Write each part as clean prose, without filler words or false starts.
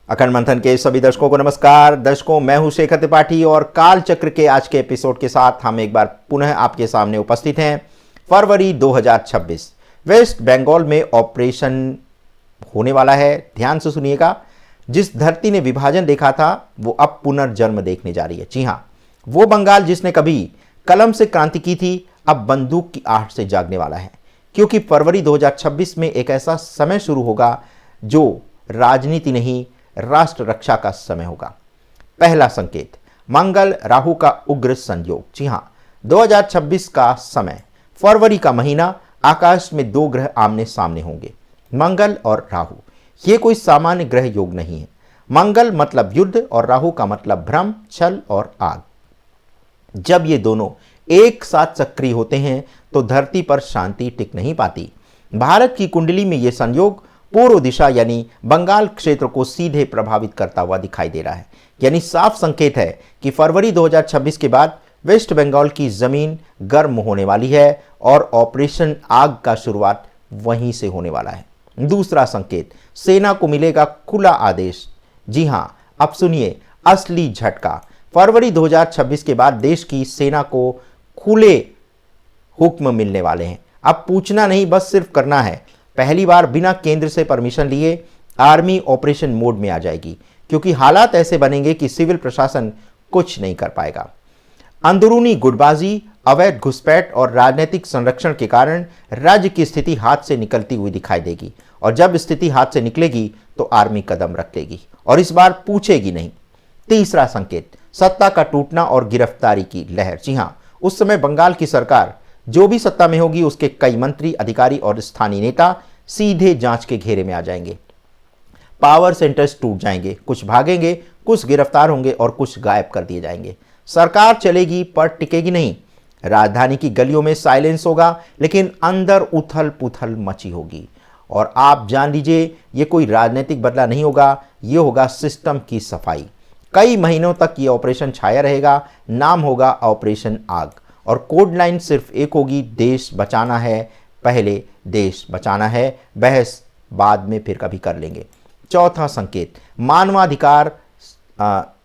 अखंड मंथन के सभी दर्शकों को नमस्कार। दर्शकों, मैं हूं शेखर त्रिपाठी और काल चक्र के आज के एपिसोड के साथ हम एक बार पुनः आपके सामने उपस्थित हैं। फरवरी 2026 वेस्ट बंगाल में ऑपरेशन होने वाला है। ध्यान से सुनिएगा। जिस धरती ने विभाजन देखा था वो अब पुनर्जन्म देखने जा रही है। जी हां, वो बंगाल जिसने कभी कलम से क्रांति की थी अब बंदूक की आहट से जागने वाला है, क्योंकि फरवरी 2026 में एक ऐसा समय शुरू होगा जो राजनीति नहीं, राष्ट्र रक्षा का समय होगा। पहला संकेत, मंगल राहु का उग्र संयोग। जी हां, 2026 का समय, फरवरी का महीना, आकाश में दो ग्रह आमने सामने होंगे, मंगल और राहु। यह कोई सामान्य ग्रह योग नहीं है। मंगल मतलब युद्ध और राहु का मतलब भ्रम, छल और आग। जब ये दोनों एक साथ सक्रिय होते हैं तो धरती पर शांति टिक नहीं पाती। भारत की कुंडली में यह संयोग पूर्व दिशा यानी बंगाल क्षेत्र को सीधे प्रभावित करता हुआ दिखाई दे रहा है। यानी साफ संकेत है कि फरवरी 2026 के बाद वेस्ट बंगाल की जमीन गर्म होने वाली है और ऑपरेशन आग का शुरुआत वहीं से होने वाला है। दूसरा संकेत, सेना को मिलेगा खुला आदेश। जी हां, अब सुनिए असली झटका। फरवरी 2026 के बाद देश की सेना को खुले हुक्म मिलने वाले हैं। अब पूछना नहीं, बस सिर्फ करना है। पहली बार बिना केंद्र से परमिशन लिए आर्मी ऑपरेशन मोड में आ जाएगी, क्योंकि हालात ऐसे बनेंगे कि सिविल प्रशासन कुछ नहीं कर पाएगा। अंदरूनी गुटबाजी, अवैध घुसपैठ और राजनीतिक संरक्षण के कारण राज्य की स्थिति हाथ से निकलती हुई दिखाई देगी, और जब स्थिति हाथ से निकलेगी तो आर्मी कदम रख लेगी और इस बार पूछेगी नहीं। तीसरा संकेत, सत्ता का टूटना और गिरफ्तारी की लहर। जी हां, उस समय बंगाल की सरकार जो भी सत्ता में होगी उसके कई मंत्री, अधिकारी और स्थानीय नेता सीधे जांच के घेरे में आ जाएंगे। पावर सेंटर्स टूट जाएंगे, कुछ भागेंगे, कुछ गिरफ्तार होंगे और कुछ गायब कर दिए जाएंगे। सरकार चलेगी पर टिकेगी नहीं। राजधानी की गलियों में साइलेंस होगा, लेकिन अंदर उथल पुथल मची होगी। और आप जान लीजिए, ये कोई राजनीतिक बदला नहीं होगा, ये होगा सिस्टम की सफाई। कई महीनों तक ये ऑपरेशन छाया रहेगा। नाम होगा ऑपरेशन आग और कोड लाइन सिर्फ एक होगी, देश बचाना है, पहले देश बचाना है, बहस बाद में फिर कभी कर लेंगे। चौथा संकेत, मानवाधिकार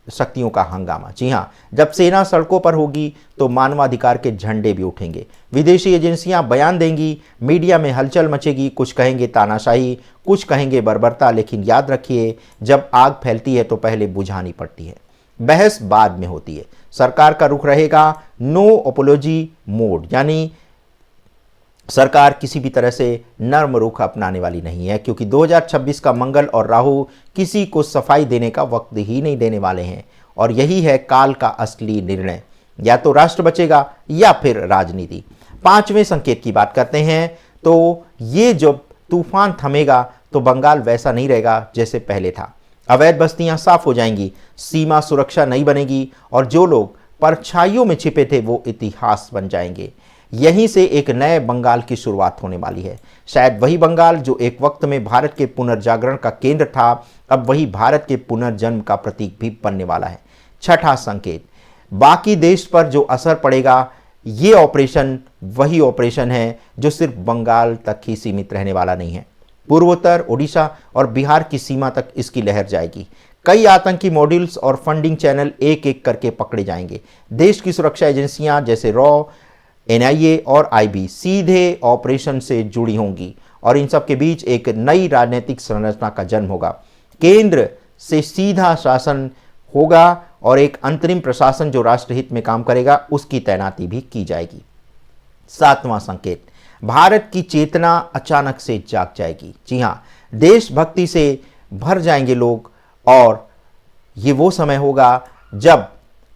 शक्तियों का हंगामा। जी हां, जब सेना सड़कों पर होगी तो मानवाधिकार के झंडे भी उठेंगे। विदेशी एजेंसियां बयान देंगी, मीडिया में हलचल मचेगी। कुछ कहेंगे तानाशाही, कुछ कहेंगे बर्बरता, लेकिन याद रखिए, जब आग फैलती है तो पहले बुझानी पड़ती है, बहस बाद में होती है। सरकार का रुख रहेगा नो अपोलॉजी मोड, यानी सरकार किसी भी तरह से नर्म रुख अपनाने वाली नहीं है, क्योंकि 2026 का मंगल और राहु किसी को सफाई देने का वक्त ही नहीं देने वाले हैं। और यही है काल का असली निर्णय, या तो राष्ट्र बचेगा या फिर राजनीति। पांचवें संकेत की बात करते हैं तो ये जब तूफान थमेगा तो बंगाल वैसा नहीं रहेगा जैसे पहले था। अवैध बस्तियां साफ हो जाएंगी, सीमा सुरक्षा नहीं बनेगी और जो लोग परछाइयों में छिपे थे वो इतिहास बन जाएंगे। यहीं से एक नए बंगाल की शुरुआत होने वाली है। शायद वही बंगाल जो एक वक्त में भारत के पुनर्जागरण का केंद्र था, अब वही भारत के पुनर्जन्म का प्रतीक भी बनने वाला है। छठा संकेत, बाकी देश पर जो असर पड़ेगा, ये ऑपरेशन वही ऑपरेशन है जो सिर्फ बंगाल तक ही सीमित रहने वाला नहीं है। पूर्वोत्तर, ओडिशा और बिहार की सीमा तक इसकी लहर जाएगी। कई आतंकी मॉड्यूल्स और फंडिंग चैनल एक एक करके पकड़े जाएंगे। देश की सुरक्षा एजेंसियां जैसे रॉ, एनआईए और आईबी सीधे ऑपरेशन से जुड़ी होंगी और इन सब के बीच एक नई राजनीतिक संरचना का जन्म होगा। केंद्र से सीधा शासन होगा और एक अंतरिम प्रशासन जो राष्ट्रहित में काम करेगा उसकी तैनाती भी की जाएगी। सातवां संकेत, भारत की चेतना अचानक से जाग जाएगी। जी हां, देशभक्ति से भर जाएंगे लोग और ये वो समय होगा जब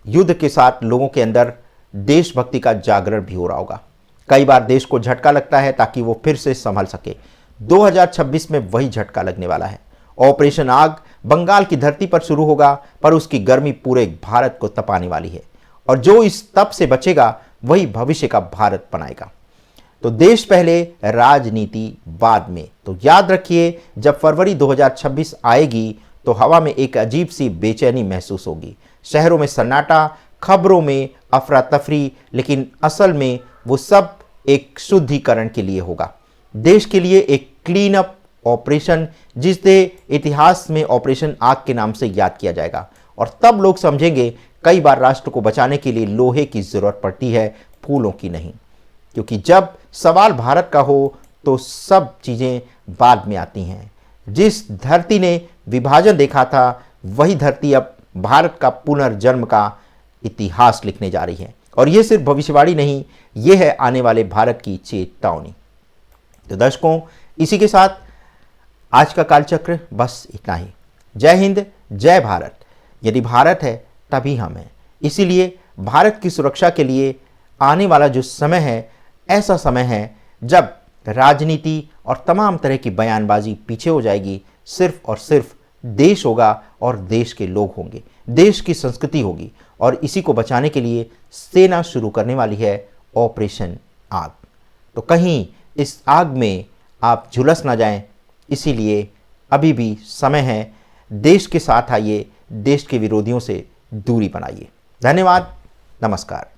युद्ध के साथ लोगों के अंदर देशभक्ति का जागरण भी हो रहा होगा। कई बार देश को झटका लगता है ताकि वो फिर से संभल सके। 2026 में वही झटका लगने वाला है। ऑपरेशन आग बंगाल की धरती पर शुरू होगा, पर उसकी गर्मी पूरे भारत को तपाने वाली है और जो इस तप से बचेगा वही भविष्य का भारत बनाएगा। तो देश पहले, राजनीति बाद में। तो याद रखिए, जब फरवरी 2026 आएगी तो हवा में एक अजीब सी बेचैनी महसूस होगी। शहरों में सन्नाटा, खबरों में अफरा तफरी, लेकिन असल में वो सब एक शुद्धिकरण के लिए होगा। देश के लिए एक क्लीन अप ऑपरेशन जिसे इतिहास में ऑपरेशन आग के नाम से याद किया जाएगा। और तब लोग समझेंगे कई बार राष्ट्र को बचाने के लिए लोहे की जरूरत पड़ती है, फूलों की नहीं। क्योंकि जब सवाल भारत का हो तो सब चीजें बाद में आती हैं। जिस धरती ने विभाजन देखा था वही धरती अब भारत का पुनर्जन्म का इतिहास लिखने जा रही है। और यह सिर्फ भविष्यवाणी नहीं, यह है आने वाले भारत की चेतावनी। तो दर्शकों, इसी के साथ आज का कालचक्र बस इतना ही। जय हिंद, जय भारत। यदि भारत है तभी हम हैं। इसीलिए भारत की सुरक्षा के लिए आने वाला जो समय है, ऐसा समय है जब राजनीति और तमाम तरह की बयानबाजी पीछे हो जाएगी। सिर्फ और सिर्फ देश होगा और देश के लोग होंगे, देश की संस्कृति होगी। और इसी को बचाने के लिए सेना शुरू करने वाली है ऑपरेशन आग। तो कहीं इस आग में आप झुलस ना जाएं, इसीलिए अभी भी समय है। देश के साथ आइए, देश के विरोधियों से दूरी बनाइए। धन्यवाद, नमस्कार।